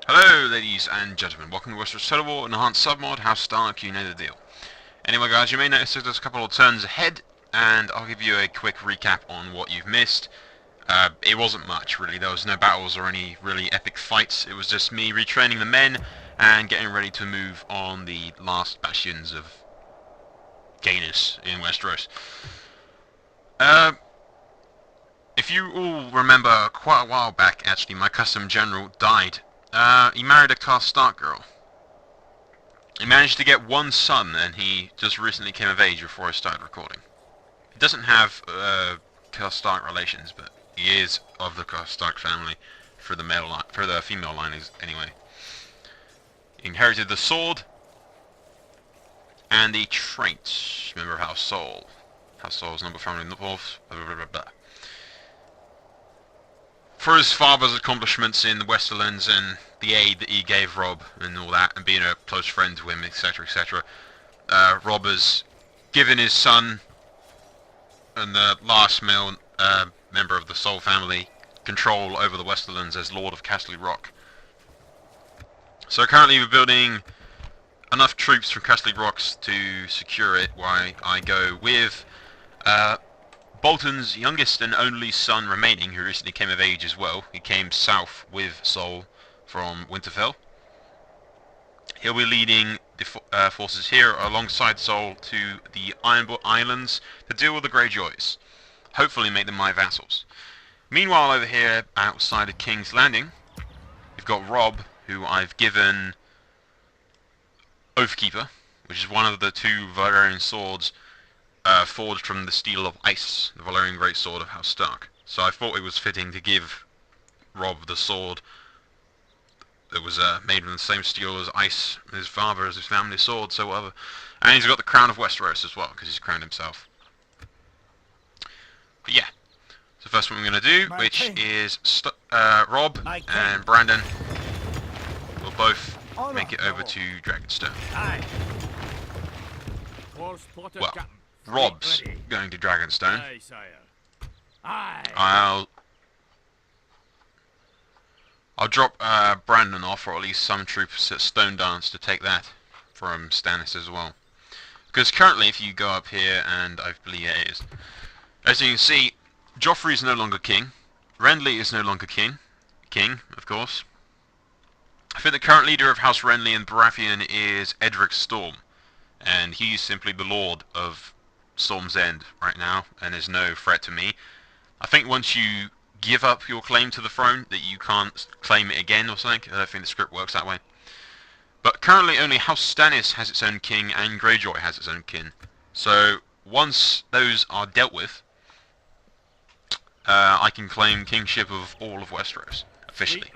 Hello ladies and gentlemen, welcome to Westeros Total War Enhanced Submod, House Stark, you know the deal. Anyway guys, you may notice that there's a couple of turns ahead, and I'll give you a quick recap on what you've missed. It wasn't much really, there was no battles or any really epic fights, it was just me retraining the men and getting ready to move on the last bastions of gayness in Westeros. If you all remember, quite a while back actually, my custom general died. He married a Casterly Stark girl. He managed to get one son, and he just recently came of age before I started recording. He doesn't have Casterly Stark relations, but he is of the Casterly Stark family for the female line anyway. He inherited the sword and the traits. Member of House Soul. House Soul's number family north. Blah blah blah blah. For his father's accomplishments in the Westerlands and the aid that he gave Robb and all that, and being a close friend to him, etc., etc., Robb has given his son and the last male member of the Soul family control over the Westerlands as Lord of Casterly Rock. So currently we're building enough troops from Casterly Rocks to secure it, while I go with Bolton's youngest and only son remaining, who recently came of age as well. He came south with Soul from Winterfell. He'll be leading the forces here alongside Soul to the Ironboot Islands to deal with the Greyjoys. Hopefully make them my vassals. Meanwhile over here outside of King's Landing, we've got Robb, who I've given Oathkeeper, which is one of the two Valyrian swords forged from the steel of ice, the Valyrian greatsword of House Stark. So I thought it was fitting to give Robb the sword that was made from the same steel as ice, his father, as his family sword, so whatever. And he's got the crown of Westeros as well, because he's crowned himself. But yeah, so first what we're going to do, which is Robb and Brandon will both make it over to Dragonstone. Well, Robb's going to Dragonstone. I'll drop Brandon off, or at least some troops at Stone Dance to take that from Stannis as well. Because currently, if you go up here, and I believe it is, as you can see, Joffrey is no longer king. Renly is no longer king, of course. I think the current leader of House Renly and Baratheon is Edric Storm, and he's simply the Lord of Storm's End right now, and is no threat to me. I think once you give up your claim to the throne, that you can't claim it again or something. I don't think the script works that way. But currently only House Stannis has its own king, and Greyjoy has its own kin. So once those are dealt with, I can claim kingship of all of Westeros, officially.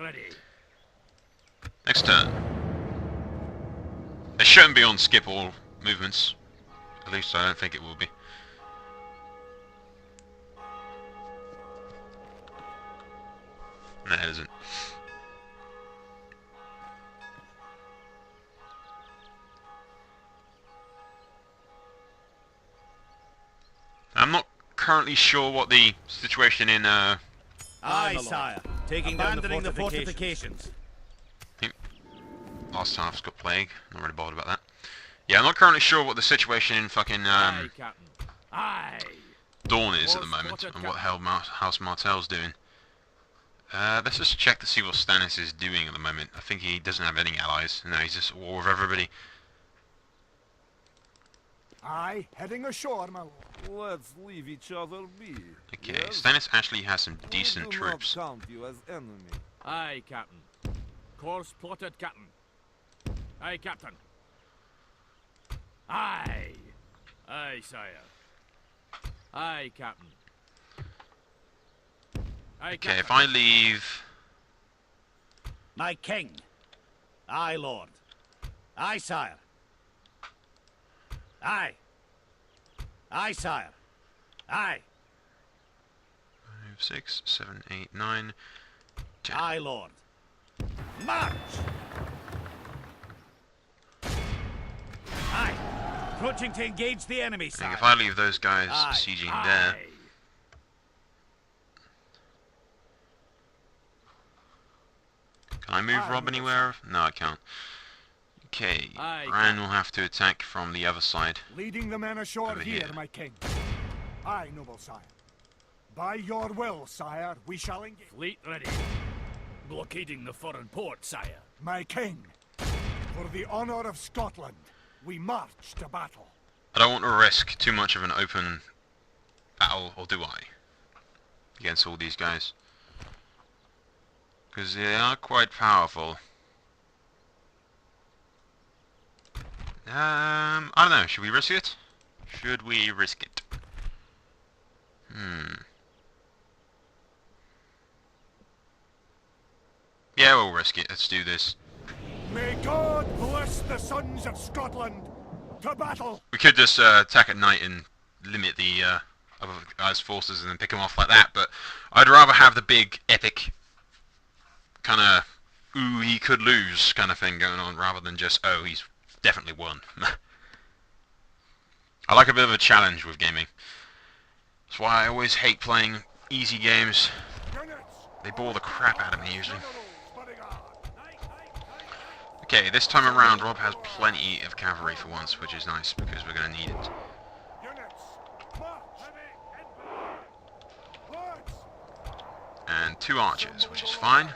Next turn. It shouldn't be on skip all movements. At least I don't think it will be. No, it isn't. I'm not currently sure what the situation in Aye, sire. Taking down the fortifications. I think last half's got plague. Not really bothered about that. Yeah, I'm not currently sure what the situation in fucking Dawn is at the moment, and what the hell House Martell's doing. Let's just check to see what Stannis is doing at the moment. I think he doesn't have any allies. No, he's just at war with everybody. Aye, heading ashore, my lord. Let's leave each other be. Okay, yes? Stannis actually has some decent We do troops. not count you as enemy. Aye, Captain. Course plotted, Captain. Aye, Captain. Aye. Aye, sire. Aye, Captain. Aye, Okay, Captain. if I leave... My king. Aye, lord. Aye, sire. Aye. Aye, sire. Aye. 5, 6, 7, 8, 9, 10. Aye, lord. March! Aye. Approaching to engage the enemy, I think sire. if I leave those guys Aye. sieging there... Aye. Can I move Robb anywhere? No, I can't. Okay, Aye. Bran will have to attack from the other side. Leading the men ashore Over here, here. my king. Aye, noble sire. By your will, sire, we shall engage. Fleet ready. Blockading the foreign port, sire. My king, for the honour of Scotland, we march to battle. I don't want to risk too much of an open battle, or do I? Against all these guys. Because they are quite powerful. I don't know, should we risk it? Should we risk it? Yeah, we'll risk it. Let's do this. May God bless the sons of Scotland. To battle! We could just attack at night and limit the other guys' forces and then pick them off like that, but I'd rather have the big, epic, kind of, ooh, he could lose kind of thing going on, rather than just, oh, he's definitely won. I like a bit of a challenge with gaming. That's why I always hate playing easy games. They bore the crap out of me usually. Okay, this time around Robb has plenty of cavalry for once, which is nice because we're going to need it. And 2 archers, which is fine.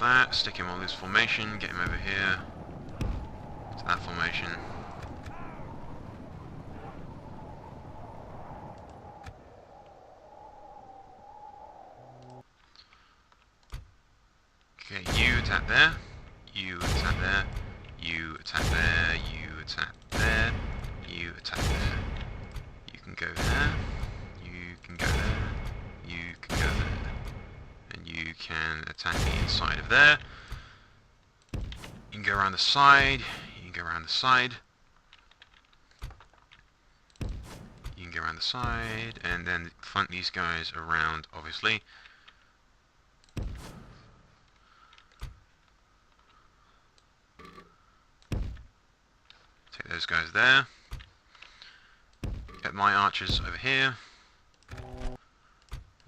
That, stick him on this formation, get him over here to that formation. Okay, you attack there, you attack there, you attack there, you attack there, you attack there. You can go there, you can go there, you can go there. You can attack the inside of there. You can go around the side. You can go around the side. You can go around the side, and then flank these guys around, obviously. Take those guys there. Get my archers over here.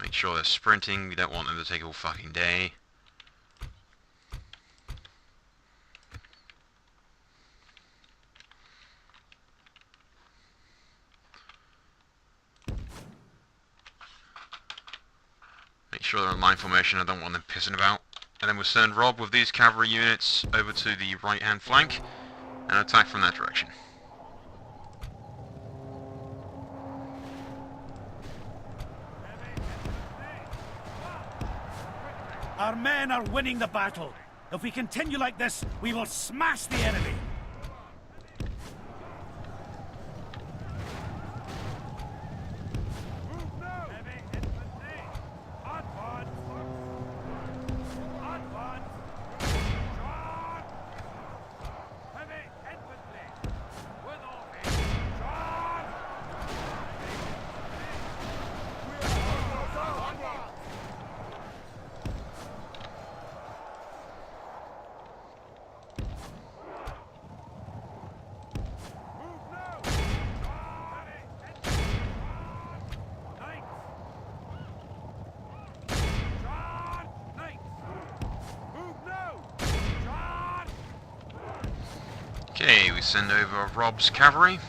Make sure they're sprinting, we don't want them to take all fucking day. Make sure they're in line formation, I don't want them pissing about. And then we'll send Robb with these cavalry units over to the right hand flank and attack from that direction. Our men are winning the battle. If we continue like this, we will smash the enemy. Okay, we send over Robb's cavalry.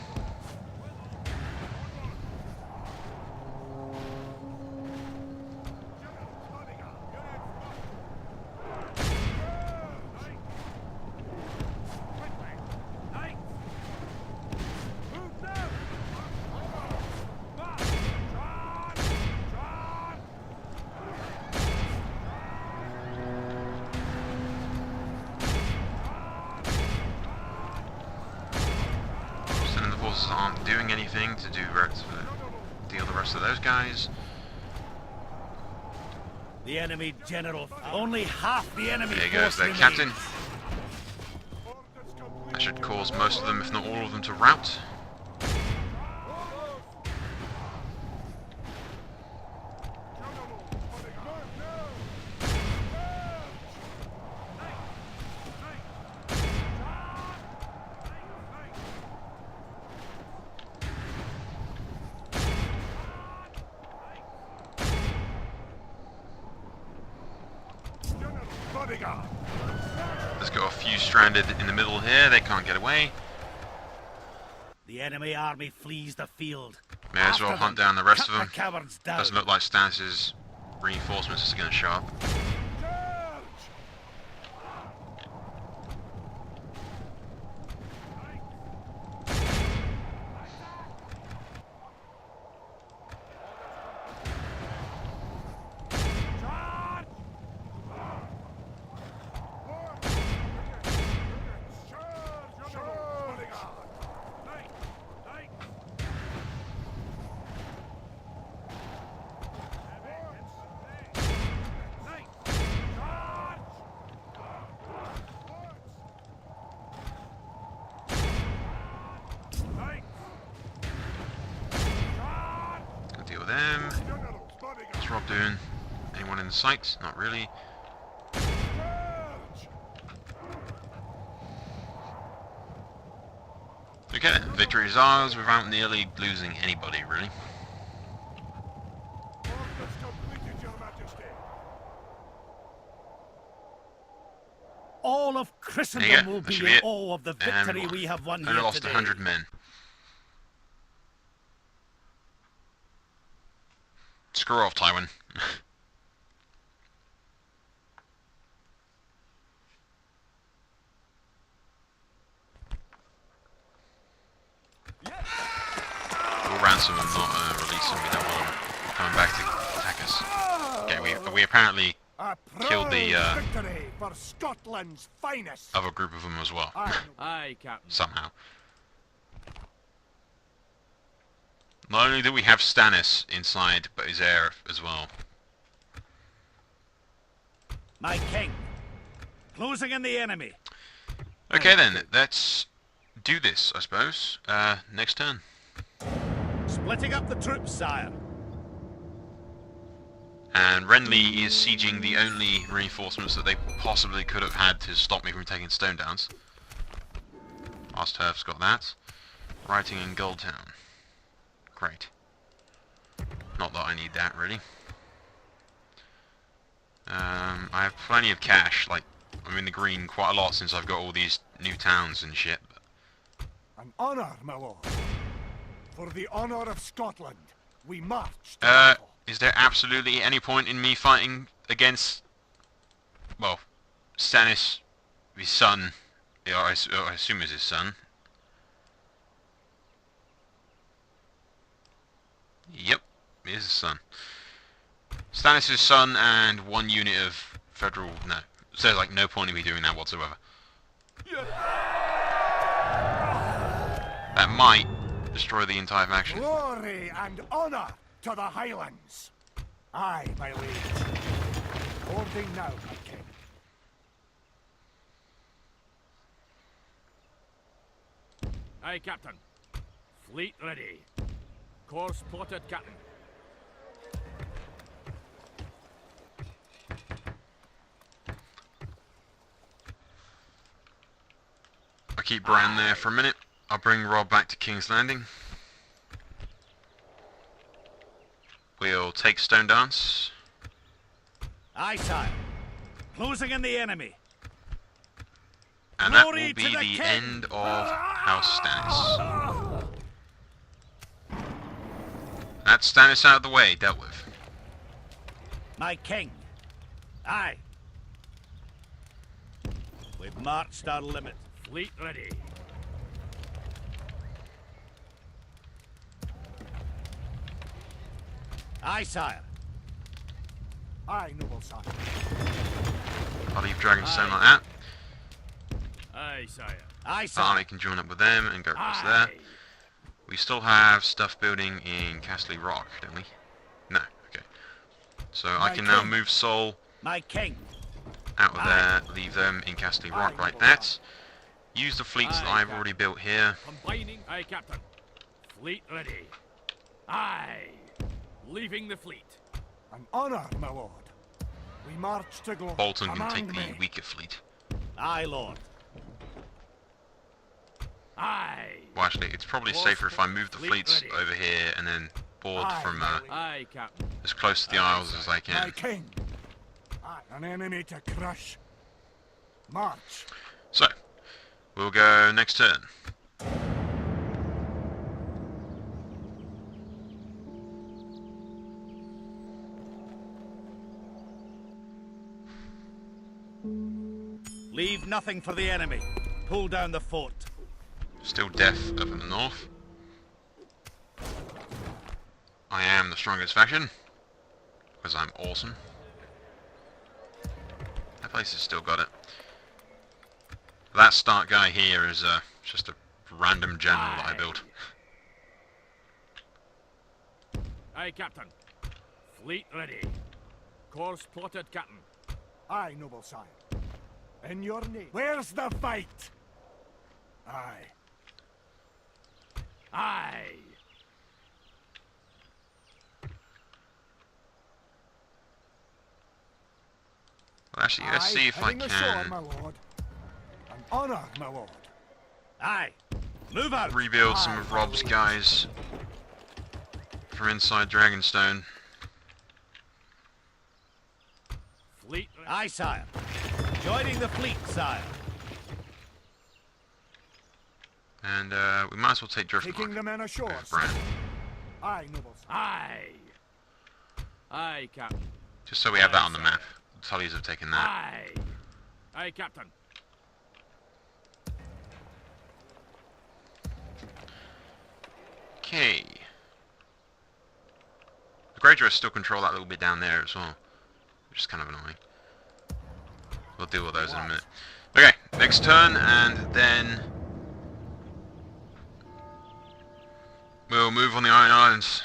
Aren't doing anything to deal the rest of those guys. The enemy general, only half the enemy. There goes their captain. That should cause most of them, if not all of them, to rout. There's got a few stranded in the middle here, they can't get away. The enemy army flees the field. May as well After hunt them. down the rest Cut of them. the cowards down. Doesn't look like Stannis' reinforcements are going to show up. Deal with them. What's Robb doing? Anyone in sight? Not really. Okay then, victory is ours without nearly losing anybody, really. All of There you Christendom go, will that be should in be it. awe of the And victory we have won only here lost today. 100 men. Screw off, Tywin. We'll ransom them, not release them. We don't want them coming back to attack us. Okay, we apparently A killed the proud victory for Scotland's finest. other group of them as well, Aye, Aye, Captain. somehow. Not only do we have Stannis inside, but his heir as well. My king, closing in the enemy. Okay then, let's do this, I suppose. Next turn. Splitting up the troops, sire. And Renly is sieging the only reinforcements that they possibly could have had to stop me from taking Stone Downs. Last Turf's got that. Writing in Goldtown. Great. Not that I need that, really. I have plenty of cash, like, I'm in the green quite a lot since I've got all these new towns and shit. an honour, my lord. For the honour of Scotland, we march to battle. Is there absolutely any point in me fighting against, well, Stannis, his son? Yeah, I assume it's his son. Yep, it is his son. Stannis' son and one unit of federal... No. So there's like no point in me doing that whatsoever. That might destroy the entire faction. Glory and honour to the Highlands. Aye, my liege. Boarding now, my king. Aye, Captain. Fleet ready. Course plotted, Captain. I'll keep Bran there for a minute. I'll bring Robb back to King's Landing. We'll take Stone Dance. Aye, sire. Closing in the enemy. And that Glory will be to the the king. end of House Stannis. That's Stannis out of the way, dealt with. My king. Aye. We've marched our limit. Fleet ready. Aye, sire. Aye, noble sire. I'll leave Dragonstone like that. Aye, sire. Aye, The sire. army can join up with them and go across there. Aye. We still have stuff building in Casterly Rock, don't we? No, okay. So I My can now king. move Soul My king. out of there, leave them in Casterly Rock like that. use the fleets that Aye, I've already built here. Combining. Aye, Captain. Fleet ready. Aye. Leaving the fleet. An honor, my lord. We march to glory. Bolton can take Command the me. weaker fleet. Aye, Lord. Aye. Well, actually, it's probably safer if I move the fleets over here and then board Aye, from my lady. Aye, Captain. as close to the Isles as I My can. king. Aye, an enemy to crush. March. So, we'll go next turn. Leave nothing for the enemy. Pull down the fort. Still death up in the north. I am the strongest faction, because I'm awesome. That place has still got it. That Stark guy here is just a random general that I built. Aye, Captain. Fleet ready. Course plotted, Captain. Aye, noble sire. In your name. Where's the fight? Aye. Aye. Well, actually, let's see if I heading ashore, can my lord. An honor, my lord. Aye. Move out. rebuild some of Robb's guys from inside Dragonstone. Fleet ready. Aye, sire. Joining the fleet, sire. And we might as well take Taking Driftmark the men ashore. with Bran, Aye, noble sire. Aye. Aye, Captain. just so we have that on the map. The Tullys have taken that. Aye. Aye, Captain. Okay. The Greyjoys still control that little bit down there as well, which is kind of annoying. We'll deal with those in a minute. Okay, next turn, and then we'll move on the Iron Islands.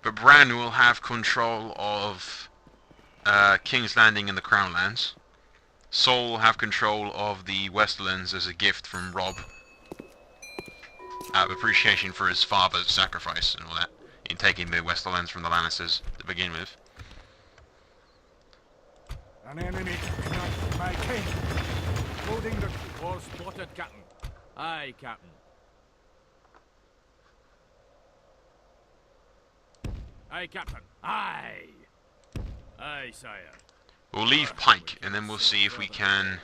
But Bran will have control of King's Landing and the Crown Lands. Soul will have control of the Westerlands as a gift from Robb, out of appreciation for his father's sacrifice and all that, in taking the Westerlands from the Lannisters to begin with. An enemy to crush, my king. Loading the... Course plotted, Captain. Aye, Captain. Aye, Captain. Aye. Aye, sire. We'll leave Pike, and then we'll see if we can...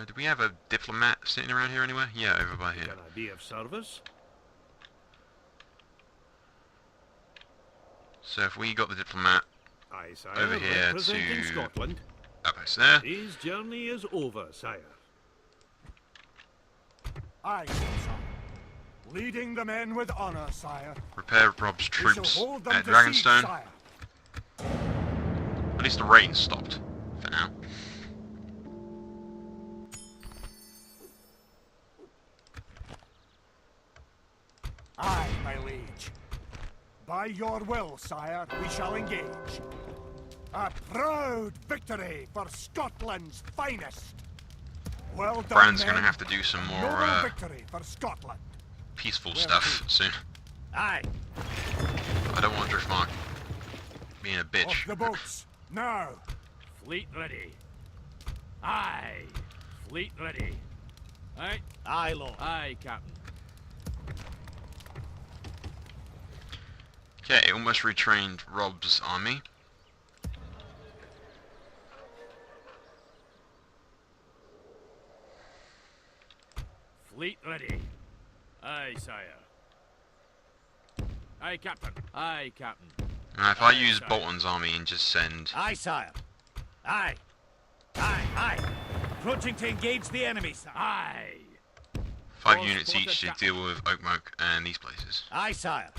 do we have a diplomat sitting around here anywhere? Yeah, over by here. Can I be of service? So if we got the diplomat Aye, sire. over here Representing to Scotland. that place there, His journey is over, sire. Aye, noble sire. Leading the men with honor, sire. repair Robb's We shall troops hold them at to siege, Dragonstone. sire. At least the rain stopped, for now. Aye, my liege. By your will, sire, we shall engage. A proud victory for Scotland's finest. Well done, Bran's men. gonna have to do some more Noble victory for Scotland. peaceful stuff soon. Aye. I don't want Driftmark being a Off bitch. the boats, now. Fleet ready. Aye. Fleet ready. Aye. Aye, Lord. Aye, Captain. Okay, almost retrained Robb's army. Fleet ready. Aye, sire. Aye, Captain. Aye, Captain. Now, if I use Bolton's army and just send Aye, sire. Aye. Aye, aye. Approaching to engage the enemy, sire. Aye. 5 Well units each to spotted, deal with Oakmoke and these places. Aye, sire.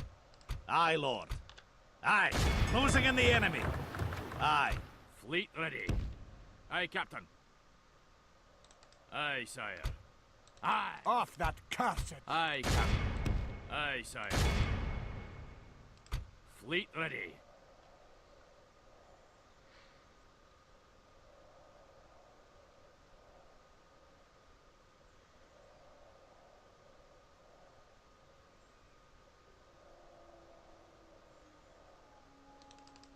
Aye, Lord. Aye. Closing in the enemy. Aye. Fleet ready. Aye, Captain. Aye, sire. Aye. Off that cursed. Aye, Captain. Aye, sire. Fleet ready.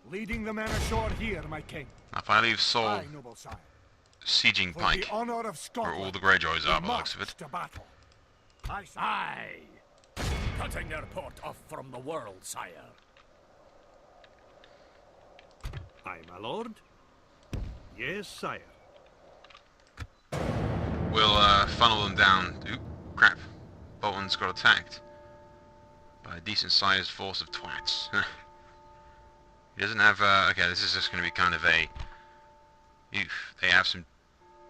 Leading the men ashore here, my king. If I leave Soul Aye, noble sire. sieging For Pike, the honor of where Scotland, all the Greyjoys we are by the looks of march it. to battle. Aye, sire. Aye. Cutting their port off from the world, sire. Aye, my lord. Yes, sire. We'll funnel them down. Oop, crap. Bolton's got attacked by a decent sized force of twats. He doesn't have, okay, this is just going to be kind of a, oof, they have some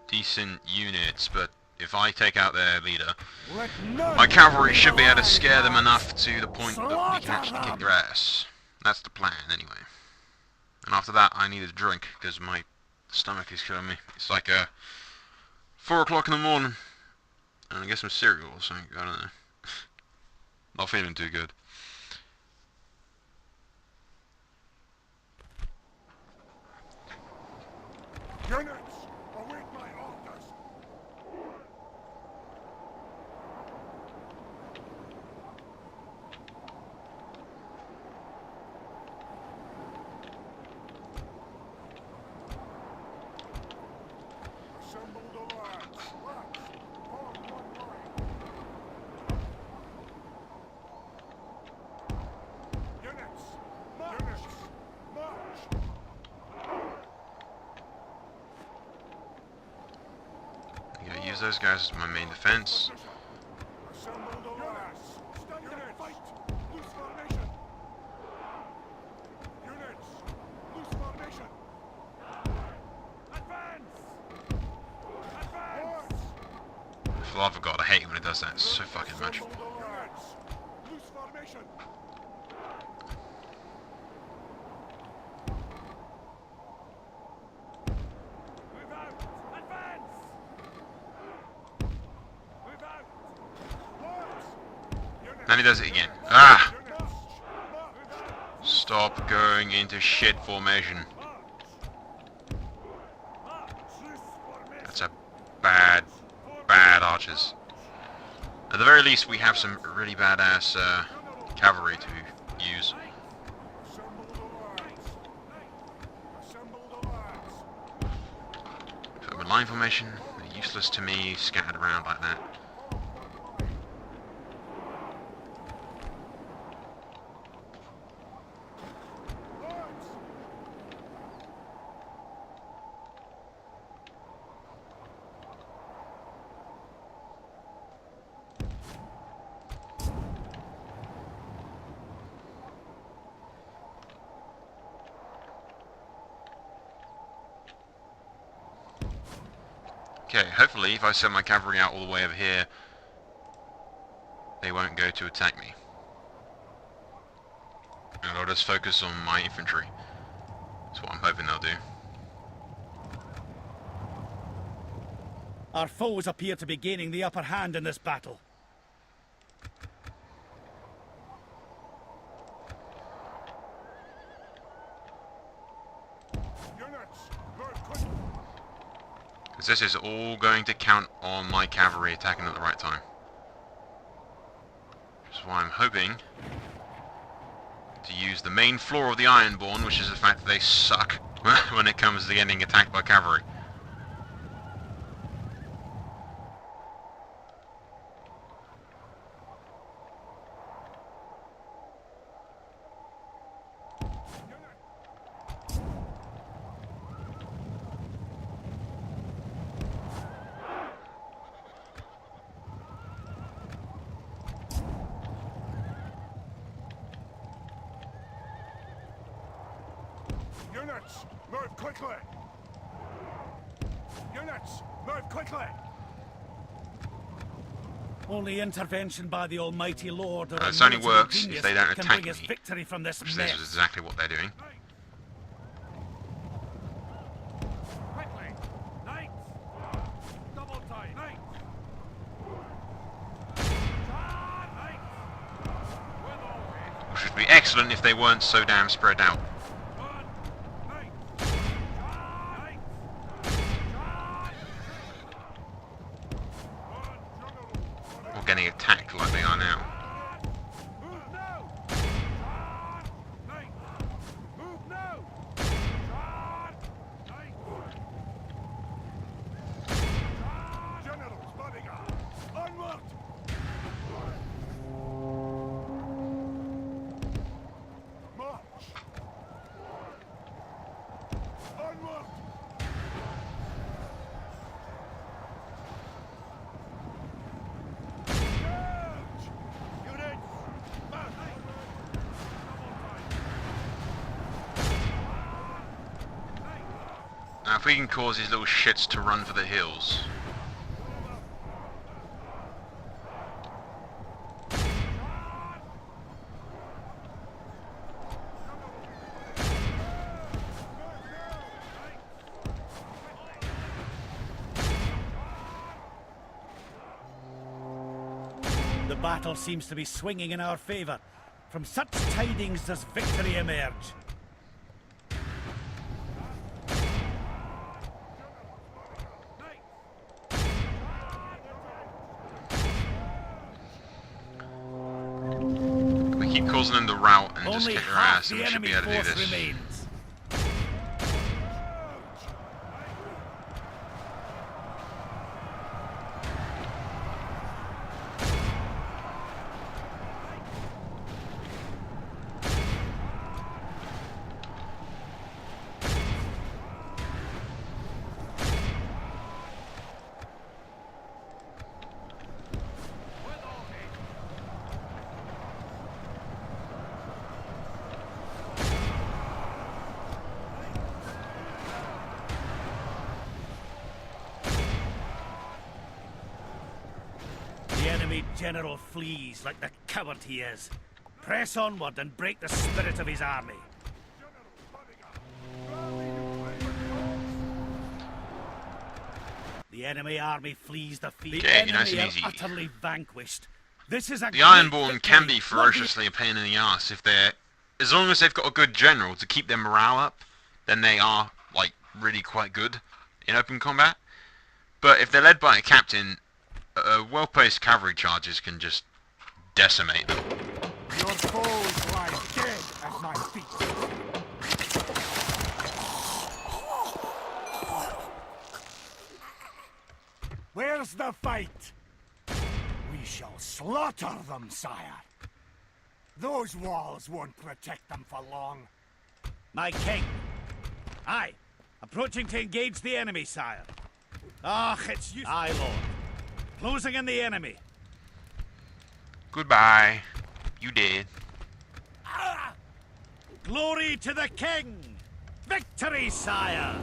decent units, but if I take out their leader, Let none my cavalry be should be able to alive, scare them lads. enough to the point that we can Slaughter actually kick them. their ass. That's the plan, anyway. And after that, I need a drink, because my stomach is killing me. It's like 4 o'clock in the morning, and I get some cereal or something, I don't know. Not feeling too good. Units, await my orders. Assemble the lads. Lads, form one line. Units, march. Units, march. I'm gonna use those guys as my main defense. Assemble the lads. Stand and fight. Loose formation. Units, loose formation. Advance. Advance. For the love of God, I hate it when it does that so fucking much. Assemble the lads. Loose formation. Move out. Advance. Move out. Lads. Units. And he does it again. Ah! Units. March. Stop going into shit formation. That's a bad, bad archers. At the very least, we have some really badass cavalry to use. Assemble the lads. Assemble the lads. Put them in line formation. They're useless to me, scattered around like that. Lads. Okay, hopefully if I send my cavalry out all the way over here, they won't go to attack me. And I'll just focus on my infantry. That's what I'm hoping they'll do. Our foes appear to be gaining the upper hand in this battle. Units, move quick. Because this is all going to count on my cavalry attacking at the right time. Which is why I'm hoping to use the main flaw of the Ironborn, which is the fact that they suck when it comes to getting attacked by cavalry. Units, move quickly. Units, move quickly. Only intervention by the Almighty Lord or a This only military works if genius they don't can attack bring us me, victory from this which mess. this is exactly what they're doing. Quickly. Knights. Double time. Knights. Would be excellent if they weren't so damn spread out. Or getting attacked like they are now. Now if we can cause these little shits to run for the hills. The battle seems to be swinging in our favour. From such tidings does victory emerge. We keep causing them the rout and just Only kick their half ass, and the we should enemy be able to do force this. remains. The enemy general flees like the coward he is. Press onward and break the spirit of his army. The enemy army flees the field. Okay, The nice enemy and easy. are utterly vanquished. This is a The great Ironborn can victory. be ferociously a pain in the ass if they're, as long as they've got a good general to keep their morale up, then they are like really quite good in open combat. But if they're led by a captain, well-placed cavalry charges can just decimate them. Your foes lie dead at my feet. Where's the fight? We shall slaughter them, sire. Those walls won't protect them for long. My king. Aye. Approaching to engage the enemy, sire. Ah, it's you. Aye, lord. Closing in the enemy. Goodbye. You did. Glory to the king! Victory, sire!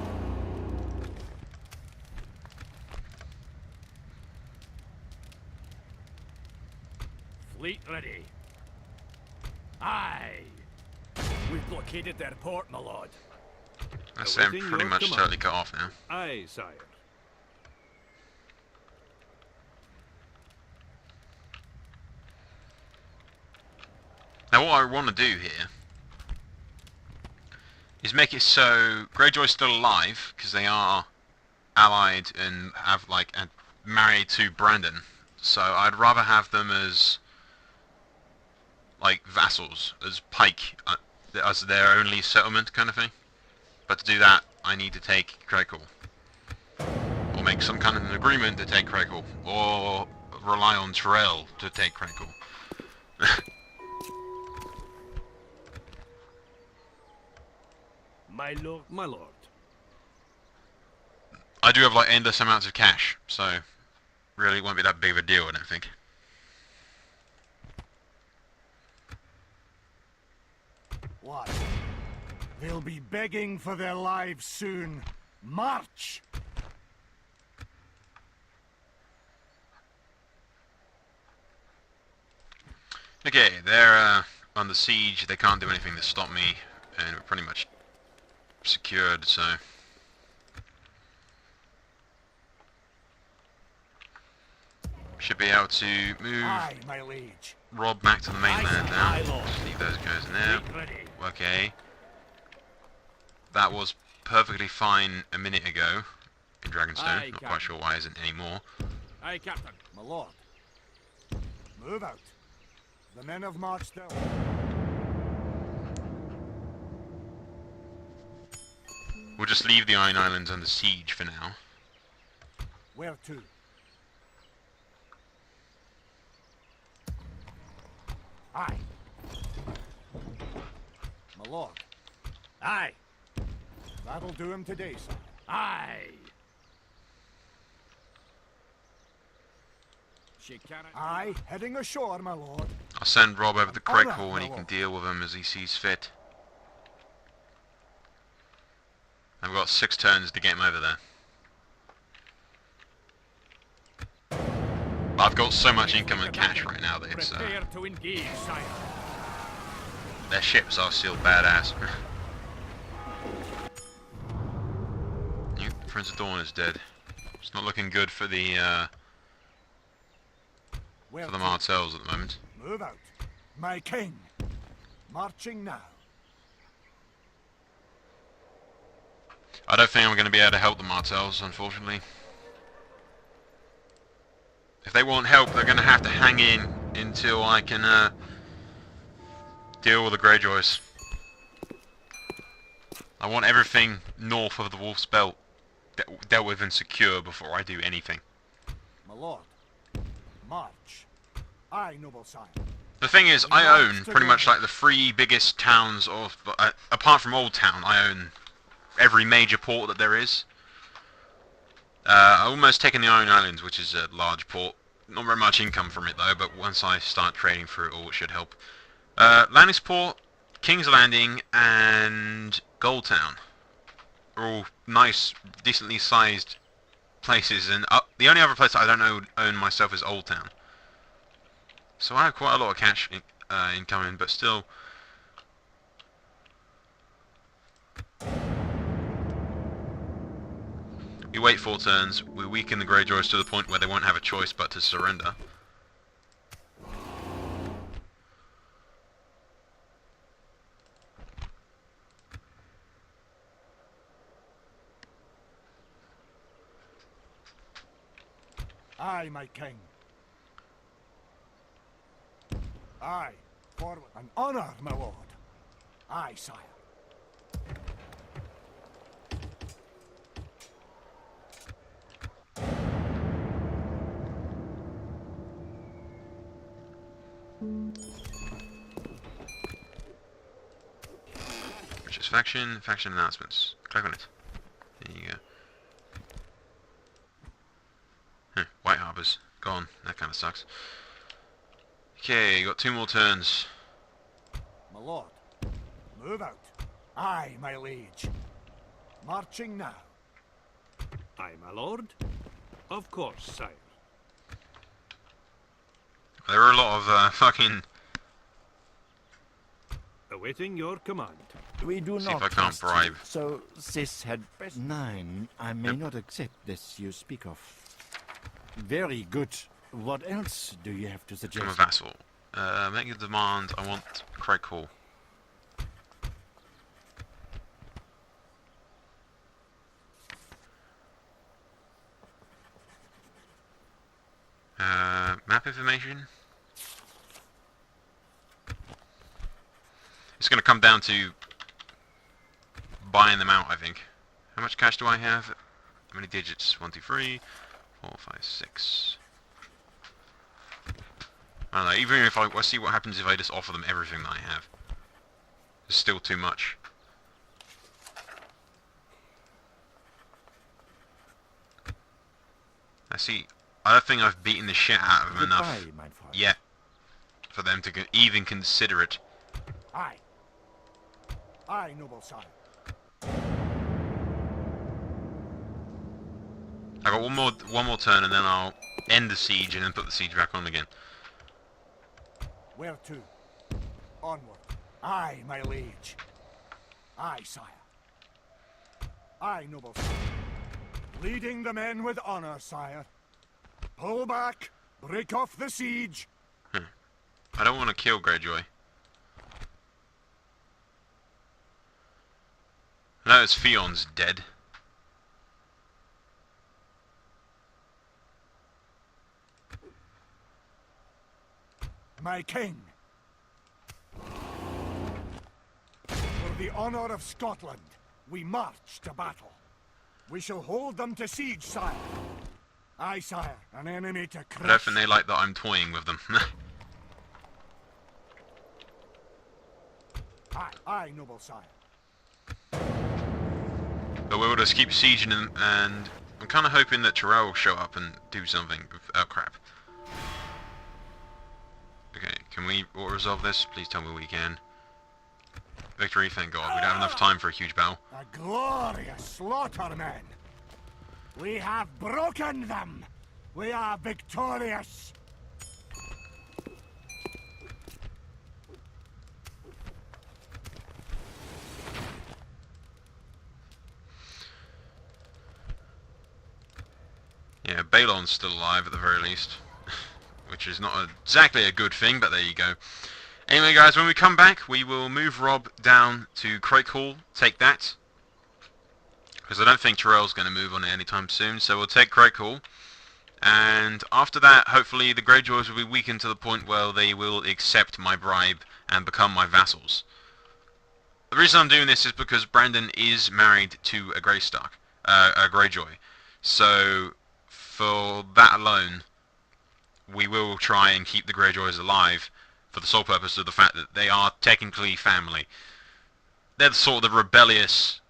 Fleet ready. Aye. We've blockaded their port, my lord. That's them Awaiting pretty your much command. totally cut off now. Aye, sire. Now what I want to do here is make it so Greyjoy's still alive, because they are allied and have like married to Brandon. So I'd rather have them as like vassals, as pike, as their only settlement kind of thing. But to do that, I need to take Cregan, or make some kind of an agreement to take Cregan, or rely on Terrell to take Cregan. My lord. My lord. I do have like endless amounts of cash, so really it won't be that big of a deal, I don't think. What? They'll be begging for their lives soon. March! Okay, they're under siege, they can't do anything to stop me, and we're pretty much secured, so... Should be able to move Aye, my liege. Robb back to the mainland now. Aye, Lord. Just leave those guys in there. Fleet ready. Okay. That was perfectly fine a minute ago in Dragonstone. Aye, Not quite Captain. sure why it isn't anymore. Aye, Captain. My lord. Move out. The men have marched out. We'll just leave the Iron Islands under siege for now. Where to? Aye. My lord. Aye. That'll do him today, sir. Aye. She cannot. Aye, heading ashore, my lord. I'll send Robb over the Alright, Cregan Soul and he my can lord. deal with them as he sees fit. I've got 6 turns to get him over there. But I've got so much income and cash right now that it's Prepare to engage, sire. their ships are still badass. Prince of Dawn is dead. It's not looking good for the Where to? Martells at the moment. Move out. My king. Marching now. I don't think I'm going to be able to help the Martells, unfortunately. If they want help, they're going to have to hang in until I can deal with the Greyjoys. I want everything north of the Wolf's Belt dealt with and secure before I do anything. My lord. March. Aye, noble sire. The thing is, I own pretty much like the 3 biggest towns of, apart from Old Town, I own every major port that there is. I almost taken the Iron Islands, which is a large port. Not very much income from it though, but once I start trading through it all, it should help. Lannisport, King's Landing, and Goldtown are all nice, decently sized places, and the only other place that I don't own myself is Old Town. So I have quite a lot of cash incoming, but still. We wait 4 turns, we weaken the Greyjoys to the point where they won't have a choice but to surrender. Aye, my king. Aye, forward. An honor, my lord. Aye, sire. Which is faction announcements. Click on it. There you go. White Harbour's gone. That kind of sucks. Okay, got 2 more turns. My lord. Move out. Aye, my liege. Marching now. Aye, my lord. Of course, sire. There are a lot of fucking. Awaiting your command. We do See not if I can't trust you, bribe. so this had best... 9. I may not accept this you speak of. Very good. What else do you have to suggest? I'm a vassal. Make a demand. I want Cregan Soul. Map information. It's going to come down to buying them out, I think. How much cash do I have? How many digits? 1, 2, 3, 4, 5, 6. I don't know, even if let's see what happens if I just offer them everything that I have. It's still too much. I don't think I've beaten the shit out of them enough Goodbye, my father. yet for them to even consider it. Aye. Aye, noble sire. I got one more turn and then I'll end the siege and then put the siege back on again. Where to? Onward. Aye, my liege. Aye, sire. Aye, noble sire. Leading the men with honor, sire. Pull back. Break off the siege. I don't want to kill Greyjoy. I know Theon's dead. My king. For the honor of Scotland, we march to battle. We shall hold them to siege, sire. Aye, sire, an enemy to crush. I don't think they like that I'm toying with them. Aye, aye, noble sire. But we'll just keep sieging them, and I'm kind of hoping that Tyrell will show up and do something. Oh crap. Okay, can we auto-resolve this? Please tell me we can. Victory, thank God. We don't have enough time for a huge battle. A glorious slaughter, men. We have broken them. We are victorious. Yeah, Balon's still alive at the very least. Which is not exactly a good thing, but there you go. Anyway guys, when we come back, we will move Robb down to Cregan Soul, take that. Because I don't think Tyrell's going to move on it anytime soon, so we'll take Cregan Soul. And after that, hopefully the Greyjoys will be weakened to the point where they will accept my bribe and become my vassals. The reason I'm doing this is because Brandon is married to a Greyjoy. So, for that alone, we will try and keep the Greyjoys alive for the sole purpose of the fact that they are technically family. They're sort of the rebellious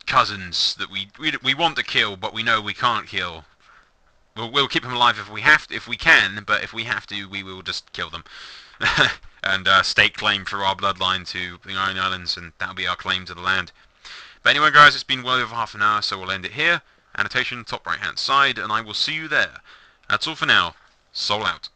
cousins that we want to kill, but we know we can't kill. We'll keep them alive if we can, but if we have to, we will just kill them. And stake claim for our bloodline to the Iron Islands, and that'll be our claim to the land. But anyway guys, it's been well over half an hour, so we'll end it here. Annotation top right hand side, and I will see you there. That's all for now. Soul out.